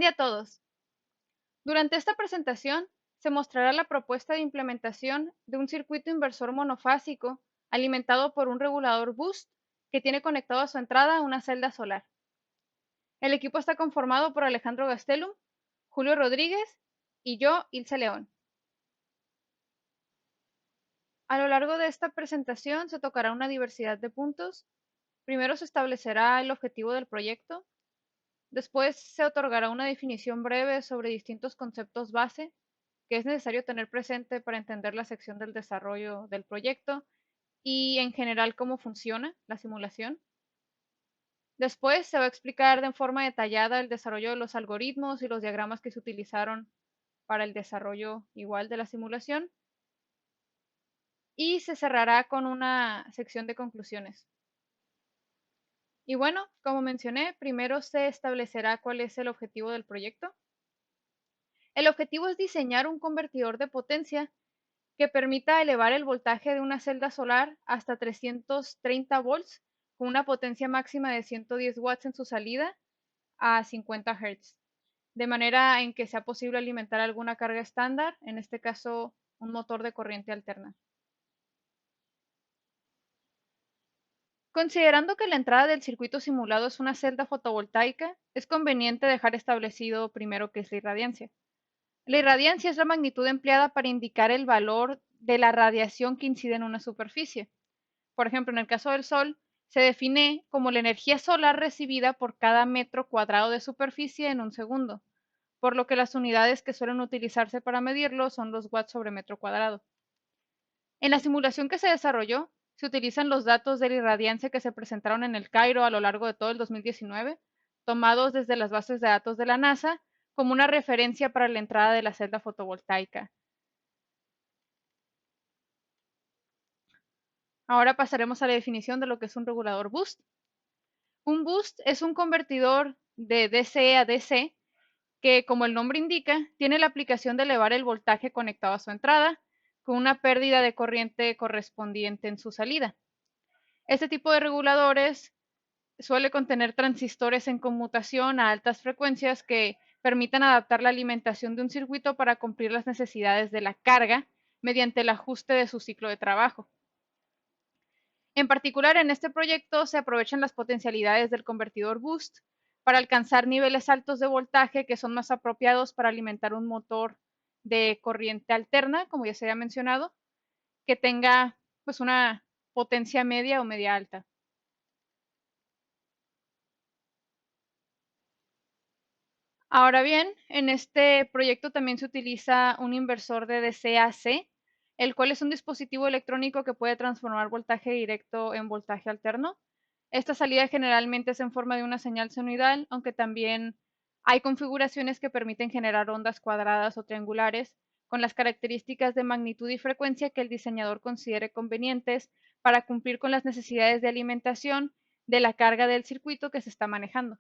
Buen día a todos. Durante esta presentación se mostrará la propuesta de implementación de un circuito inversor monofásico alimentado por un regulador boost que tiene conectado a su entrada una celda solar. El equipo está conformado por Alejandro Gastelum, Julio Rodríguez y yo, Ilse León. A lo largo de esta presentación se tocará una diversidad de puntos. Primero se establecerá el objetivo del proyecto. Después se otorgará una definición breve sobre distintos conceptos base que es necesario tener presente para entender la sección del desarrollo del proyecto y en general cómo funciona la simulación. Después se va a explicar de forma detallada el desarrollo de los algoritmos y los diagramas que se utilizaron para el desarrollo igual de la simulación y se cerrará con una sección de conclusiones. Y bueno, como mencioné, primero se establecerá cuál es el objetivo del proyecto. El objetivo es diseñar un convertidor de potencia que permita elevar el voltaje de una celda solar hasta 330 volts con una potencia máxima de 110 watts en su salida a 50 Hz, de manera en que sea posible alimentar alguna carga estándar, en este caso un motor de corriente alterna. Considerando que la entrada del circuito simulado es una celda fotovoltaica, es conveniente dejar establecido primero qué es la irradiancia. La irradiancia es la magnitud empleada para indicar el valor de la radiación que incide en una superficie. Por ejemplo, en el caso del Sol, se define como la energía solar recibida por cada metro cuadrado de superficie en un segundo, por lo que las unidades que suelen utilizarse para medirlo son los watts sobre metro cuadrado. En la simulación que se desarrolló, se utilizan los datos de la irradiancia que se presentaron en el Cairo a lo largo de todo el 2019, tomados desde las bases de datos de la NASA, como una referencia para la entrada de la celda fotovoltaica. Ahora pasaremos a la definición de lo que es un regulador boost. Un boost es un convertidor de DC a DC que, como el nombre indica, tiene la aplicación de elevar el voltaje conectado a su entrada, con una pérdida de corriente correspondiente en su salida. Este tipo de reguladores suele contener transistores en conmutación a altas frecuencias que permitan adaptar la alimentación de un circuito para cumplir las necesidades de la carga mediante el ajuste de su ciclo de trabajo. En particular, en este proyecto se aprovechan las potencialidades del convertidor boost para alcanzar niveles altos de voltaje que son más apropiados para alimentar un motor de corriente alterna, como ya se había mencionado, que tenga pues una potencia media o media alta. Ahora bien, en este proyecto también se utiliza un inversor de DC a AC, el cual es un dispositivo electrónico que puede transformar voltaje directo en voltaje alterno. Esta salida generalmente es en forma de una señal senoidal, aunque también hay configuraciones que permiten generar ondas cuadradas o triangulares con las características de magnitud y frecuencia que el diseñador considere convenientes para cumplir con las necesidades de alimentación de la carga del circuito que se está manejando.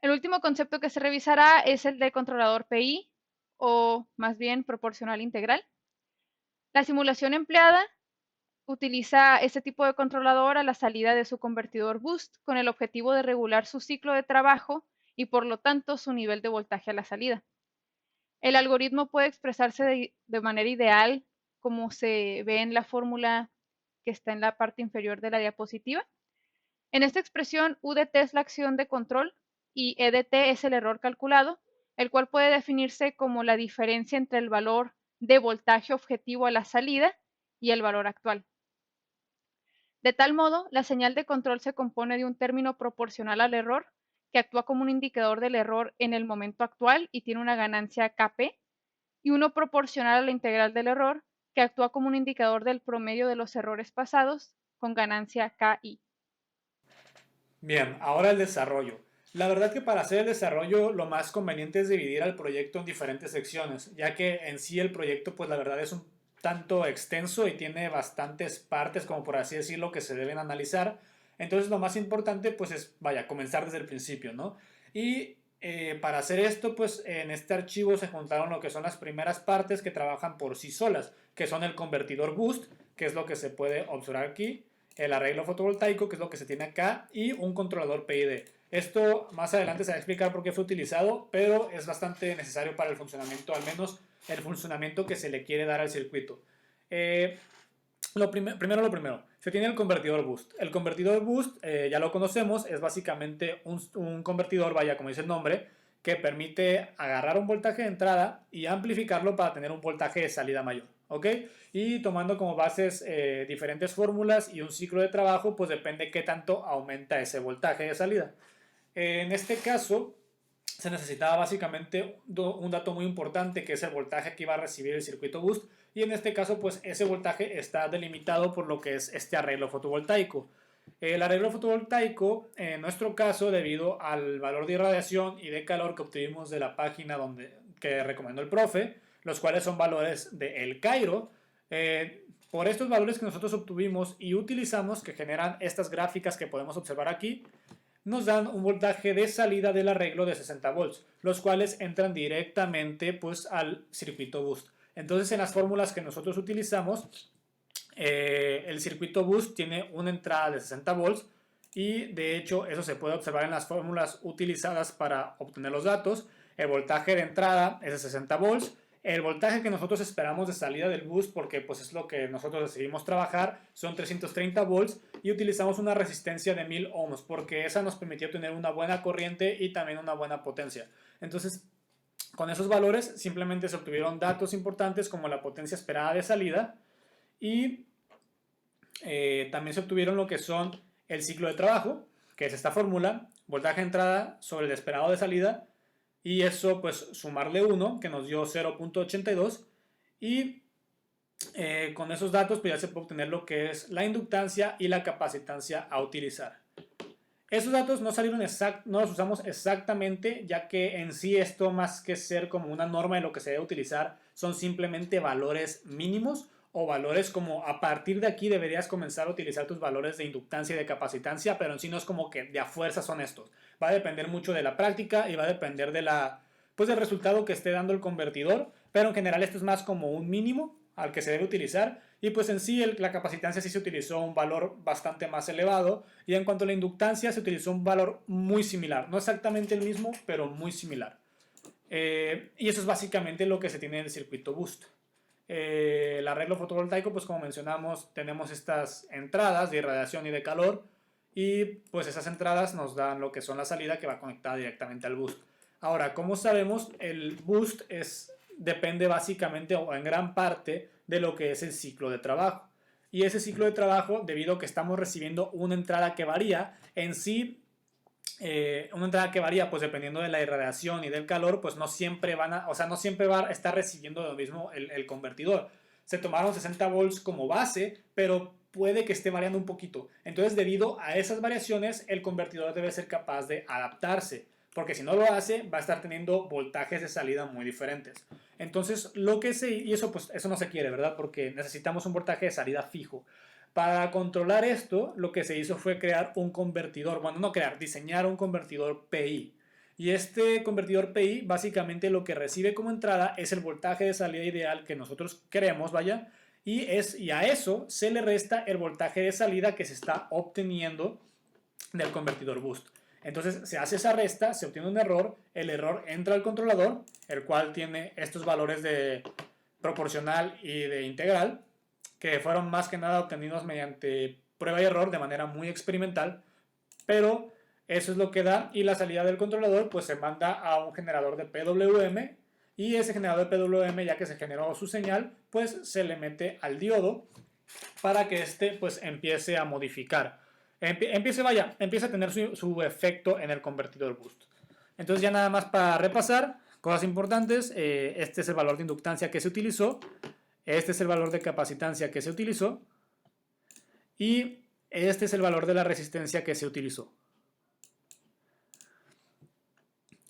El último concepto que se revisará es el de controlador PI, o más bien proporcional integral. La simulación empleada utiliza este tipo de controlador a la salida de su convertidor boost con el objetivo de regular su ciclo de trabajo y por lo tanto su nivel de voltaje a la salida. El algoritmo puede expresarse de manera ideal como se ve en la fórmula que está en la parte inferior de la diapositiva. En esta expresión, UDT es la acción de control y EDT es el error calculado, el cual puede definirse como la diferencia entre el valor de voltaje objetivo a la salida y el valor actual. De tal modo, la señal de control se compone de un término proporcional al error, que actúa como un indicador del error en el momento actual y tiene una ganancia Kp, y uno proporcional a la integral del error, que actúa como un indicador del promedio de los errores pasados, con ganancia Ki. Bien, ahora el desarrollo. La verdad que para hacer el desarrollo lo más conveniente es dividir al proyecto en diferentes secciones, ya que en sí el proyecto pues la verdad es un tanto extenso y tiene bastantes partes como por así decirlo que se deben analizar. Entonces lo más importante pues es, vaya, comenzar desde el principio, ¿no? Y para hacer esto pues en este archivo se juntaron lo que son las primeras partes que trabajan por sí solas, que son el convertidor boost, que es lo que se puede observar aquí, el arreglo fotovoltaico, que es lo que se tiene acá, y un controlador PID. Esto más adelante se va a explicar por qué fue utilizado, pero es bastante necesario para el funcionamiento, al menos el funcionamiento que se le quiere dar al circuito. Primero lo primero, se tiene el convertidor boost. El convertidor boost, ya lo conocemos, es básicamente un convertidor, vaya, como dice el nombre, que permite agarrar un voltaje de entrada y amplificarlo para tener un voltaje de salida mayor. ¿Ok? Y tomando como bases diferentes fórmulas y un ciclo de trabajo, pues depende qué tanto aumenta ese voltaje de salida. En este caso, se necesitaba básicamente un dato muy importante, que es el voltaje que iba a recibir el circuito boost, y en este caso pues ese voltaje está delimitado por lo que es este arreglo fotovoltaico. El arreglo fotovoltaico, en nuestro caso, debido al valor de irradiación y de calor que obtuvimos de la página que recomendó el profe, los cuales son valores de El Cairo, por estos valores que nosotros obtuvimos y utilizamos, que generan estas gráficas que podemos observar aquí, nos dan un voltaje de salida del arreglo de 60 volts, los cuales entran directamente pues al circuito boost. Entonces en las fórmulas que nosotros utilizamos, el circuito boost tiene una entrada de 60 volts y de hecho eso se puede observar en las fórmulas utilizadas para obtener los datos. El voltaje de entrada es de 60 volts. El voltaje que nosotros esperamos de salida del boost, porque pues es lo que nosotros decidimos trabajar, son 330 volts y utilizamos una resistencia de 1000 ohms porque esa nos permitió tener una buena corriente y también una buena potencia. Entonces, con esos valores simplemente se obtuvieron datos importantes como la potencia esperada de salida y también se obtuvieron lo que son el ciclo de trabajo, que es esta fórmula, voltaje de entrada sobre el esperado de salida, y eso pues sumarle 1, que nos dio 0.82, y con esos datos pues ya se puede obtener lo que es la inductancia y la capacitancia a utilizar. Esos datos no salieron no los usamos exactamente, ya que en sí esto, más que ser como una norma de lo que se debe utilizar, son simplemente valores mínimos o valores como a partir de aquí deberías comenzar a utilizar tus valores de inductancia y de capacitancia, pero en sí no es como que de a fuerza son estos. Va a depender mucho de la práctica y va a depender pues del resultado que esté dando el convertidor, pero en general esto es más como un mínimo al que se debe utilizar, y pues en sí la capacitancia sí se utilizó un valor bastante más elevado, y en cuanto a la inductancia se utilizó un valor muy similar, no exactamente el mismo, pero muy similar. Y eso es básicamente lo que se tiene en el circuito boost. El arreglo fotovoltaico, pues como mencionamos, tenemos estas entradas de irradiación y de calor, y pues esas entradas nos dan lo que son la salida que va conectada directamente al boost. Ahora, como sabemos, el boost depende básicamente o en gran parte de lo que es el ciclo de trabajo. Y ese ciclo de trabajo, debido a que estamos recibiendo una entrada que varía, en sí, una entrada que varía pues dependiendo de la irradiación y del calor, pues no siempre no siempre va a estar recibiendo lo mismo el convertidor. Se tomaron 60 volts como base, pero puede que esté variando un poquito. Entonces, debido a esas variaciones, el convertidor debe ser capaz de adaptarse, porque si no lo hace, va a estar teniendo voltajes de salida muy diferentes. Entonces, y eso pues eso no se quiere, ¿verdad? Porque necesitamos un voltaje de salida fijo. Para controlar esto, lo que se hizo fue crear un convertidor, bueno, no crear, diseñar un convertidor PI. Y este convertidor PI básicamente lo que recibe como entrada es el voltaje de salida ideal que nosotros queremos, vaya, y a eso se le resta el voltaje de salida que se está obteniendo del convertidor boost. Entonces se hace esa resta, se obtiene un error, el error entra al controlador, el cual tiene estos valores de proporcional y de integral, que fueron más que nada obtenidos mediante prueba y error de manera muy experimental, pero eso es lo que da, y la salida del controlador pues se manda a un generador de PWM, y ese generador de PWM, ya que se generó su señal, pues se le mete al diodo para que este pues empiece a modificar, empiece a tener su efecto en el convertidor boost. Entonces ya nada más para repasar, cosas importantes, este es el valor de inductancia que se utilizó, este es el valor de capacitancia que se utilizó, y este es el valor de la resistencia que se utilizó.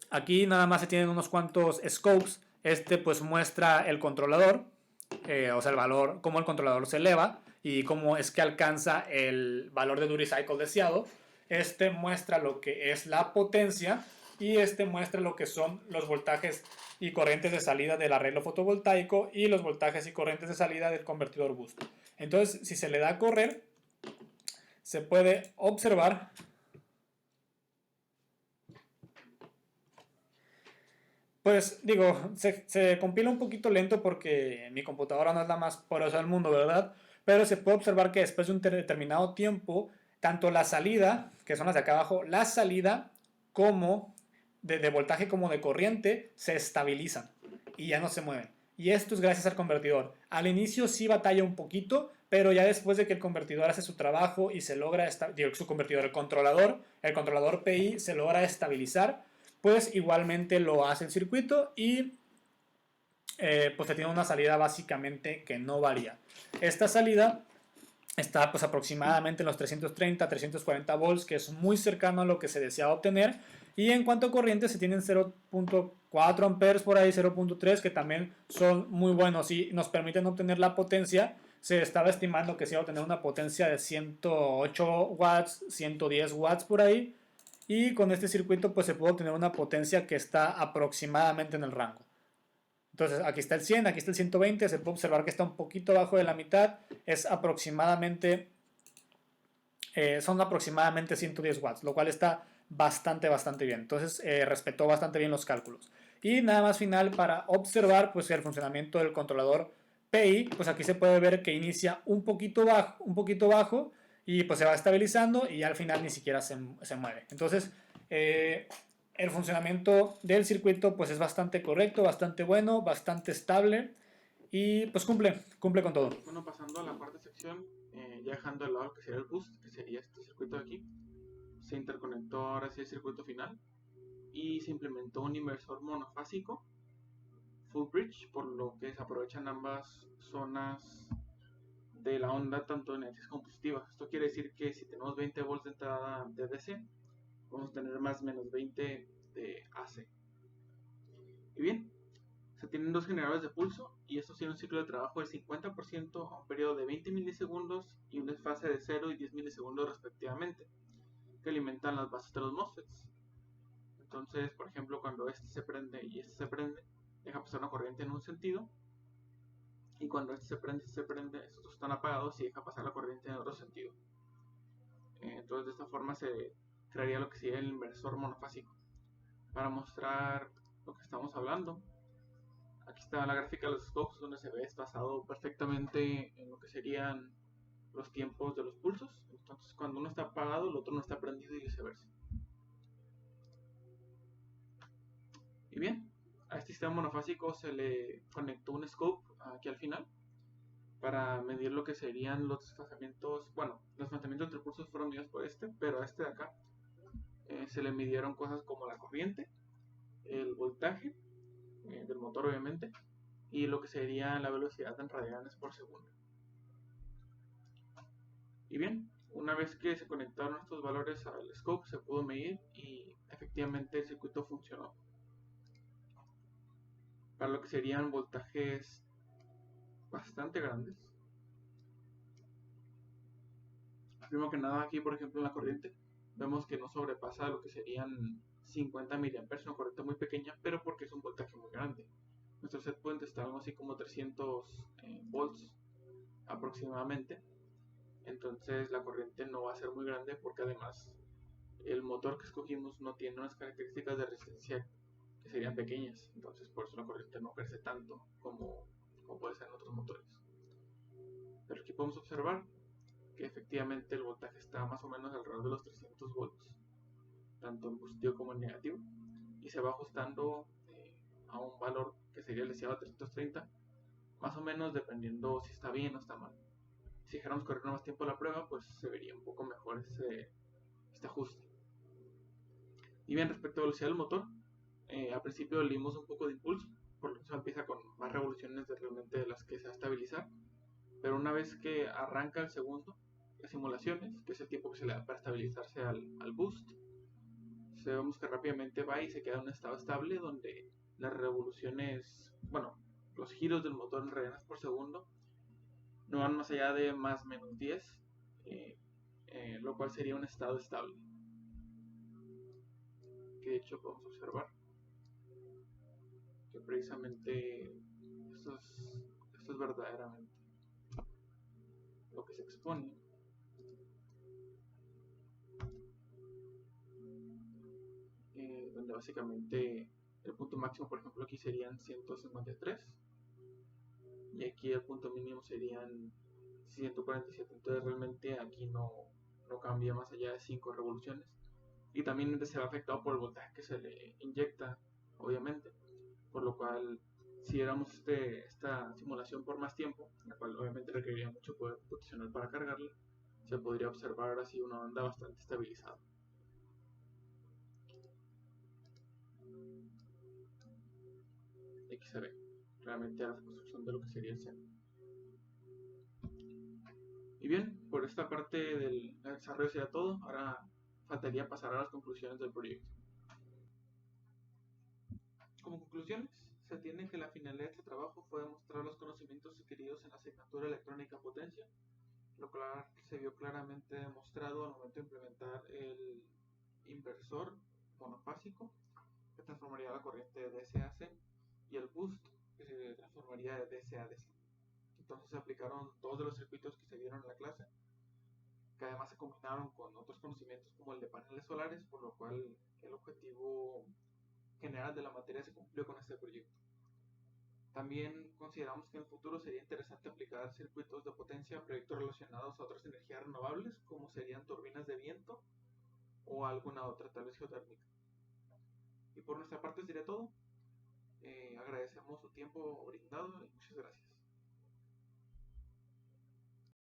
Aquí nada más se tienen unos cuantos scopes. Este pues muestra el controlador, o sea el valor, cómo el controlador se eleva y cómo es que alcanza el valor de duty cycle deseado. Este muestra lo que es la potencia, y este muestra lo que son los voltajes y corrientes de salida del arreglo fotovoltaico y los voltajes y corrientes de salida del convertidor boost. Entonces, si se le da a correr, se puede observar Pues digo, se compila un poquito lento porque mi computadora no es la más poderosa del mundo, ¿verdad? Pero se puede observar que después de un determinado tiempo, tanto la salida, que son las de acá abajo, la salida como de voltaje como de corriente se estabilizan y ya no se mueven. Y esto es gracias al convertidor. Al inicio sí batalla un poquito, pero ya después de que el convertidor hace su trabajo y se logra, digo, su convertidor, el controlador PI se logra estabilizar, pues igualmente lo hace el circuito y pues te tiene una salida básicamente que no varía. Esta salida está pues aproximadamente en los 330, 340 volts, que es muy cercano a lo que se desea obtener. Y en cuanto a corriente, se tienen 0.4 amperes por ahí, 0.3, que también son muy buenos y nos permiten obtener la potencia. Se estaba estimando que se iba a obtener una potencia de 108 watts, 110 watts por ahí. Y con este circuito pues se puede obtener una potencia que está aproximadamente en el rango. Entonces aquí está el 100, aquí está el 120, se puede observar que está un poquito abajo de la mitad, es aproximadamente, son aproximadamente 110 watts, lo cual está bastante bien. Entonces respetó bastante bien los cálculos. Y nada más final para observar pues el funcionamiento del controlador PI, pues aquí se puede ver que inicia un poquito bajo y pues se va estabilizando y al final ni siquiera se mueve. Entonces el funcionamiento del circuito pues es bastante correcto, bastante bueno, bastante estable y pues cumple con todo. Bueno, pasando a la cuarta sección, ya dejando de lado lo que sería el boost, que sería este circuito de aquí, se interconectó ahora sí el circuito final y se implementó un inversor monofásico full bridge, por lo que se aprovechan ambas zonas de la onda tanto en energías compositivas. Esto quiere decir que si tenemos 20 volts de entrada de DC, vamos a tener más o menos 20 de AC. Y bien, se tienen dos generadores de pulso y estos tienen un ciclo de trabajo del 50% a un periodo de 20 milisegundos y un desfase de 0 y 10 milisegundos respectivamente, que alimentan las bases de los MOSFETs. Entonces, por ejemplo, cuando este se prende y este se prende, deja pasar una corriente en un sentido, y cuando este se prende, estos están apagados y deja pasar la corriente en otro sentido. Entonces, de esta forma se crearía lo que sería el inversor monofásico. Para mostrar lo que estamos hablando, aquí está la gráfica de los scopes donde se ve basado perfectamente en lo que serían los tiempos de los pulsos. Entonces, cuando uno está apagado, el otro no está prendido y viceversa. Y bien, a este sistema monofásico se le conectó un scope aquí al final para medir lo que serían los desfasamientos. Bueno, los desfasamientos entre pulsos fueron medidos por este, pero a este de acá se le midieron cosas como la corriente, el voltaje del motor obviamente, y lo que sería la velocidad en radianes por segundo. Y bien, una vez que se conectaron estos valores al scope, se pudo medir y efectivamente el circuito funcionó. Para lo que serían voltajes bastante grandes. Primero que nada, aquí por ejemplo en la corriente, vemos que no sobrepasa lo que serían 50 miliamperes, una corriente muy pequeña, pero porque es un voltaje muy grande. Nuestro set point está algo así como 300 volts aproximadamente. Entonces la corriente no va a ser muy grande porque además el motor que escogimos no tiene unas características de resistencia que serían pequeñas. Entonces por eso la corriente no crece tanto como puede ser en otros motores. Pero aquí podemos observar que efectivamente el voltaje está más o menos alrededor de los 300 volts, tanto en positivo como en negativo, y se va ajustando a un valor que sería el deseado a 330, más o menos dependiendo si está bien o está mal. Si dejáramos correr más tiempo la prueba, pues se vería un poco mejor este ajuste. Y bien, respecto a la velocidad del motor, al principio le dimos un poco de impulso, por lo que empieza con más revoluciones realmente de las que se va a estabilizar, pero una vez que arranca el segundo, las simulaciones, que es el tiempo que se le da para estabilizarse al boost, vemos que rápidamente va y se queda en un estado estable donde las revoluciones, bueno, los giros del motor en radianes por segundo no van más allá de más o menos 10, lo cual sería un estado estable. Que de hecho podemos observar que precisamente esto es verdaderamente lo que se expone. Donde básicamente El punto máximo, por ejemplo, aquí serían 153 y aquí el punto mínimo serían 147. Entonces realmente aquí no cambia más allá de 5 revoluciones. Y también se ve afectado por el voltaje que se le inyecta, obviamente. Por lo cual, si éramos esta simulación por más tiempo, la cual obviamente requeriría mucho poder computacional para cargarla, se podría observar así una banda bastante estabilizada. Aquí se ve realmente la construcción de lo que sería el CERN. Y bien, por esta parte del desarrollo sería todo. Ahora faltaría pasar a las conclusiones del proyecto. Como conclusiones, se tiene que la finalidad de este trabajo fue demostrar los conocimientos adquiridos en la asignatura electrónica potencia, lo cual se vio claramente demostrado al momento de implementar el inversor monofásico, que transformaría la corriente de DC a AC, y el boost, que se transformaría de DC a DC. Entonces se aplicaron todos de los circuitos que se vieron en la clase, que además se combinaron con otros conocimientos como el de paneles solares, por lo cual el objetivo general de la materia se cumplió con este proyecto. También consideramos que en el futuro sería interesante aplicar circuitos de potencia a proyectos relacionados a otras energías renovables, como serían turbinas de viento o alguna otra, tal vez geotérmica. Y por nuestra parte sería todo. Agradecemos su tiempo brindado y muchas gracias.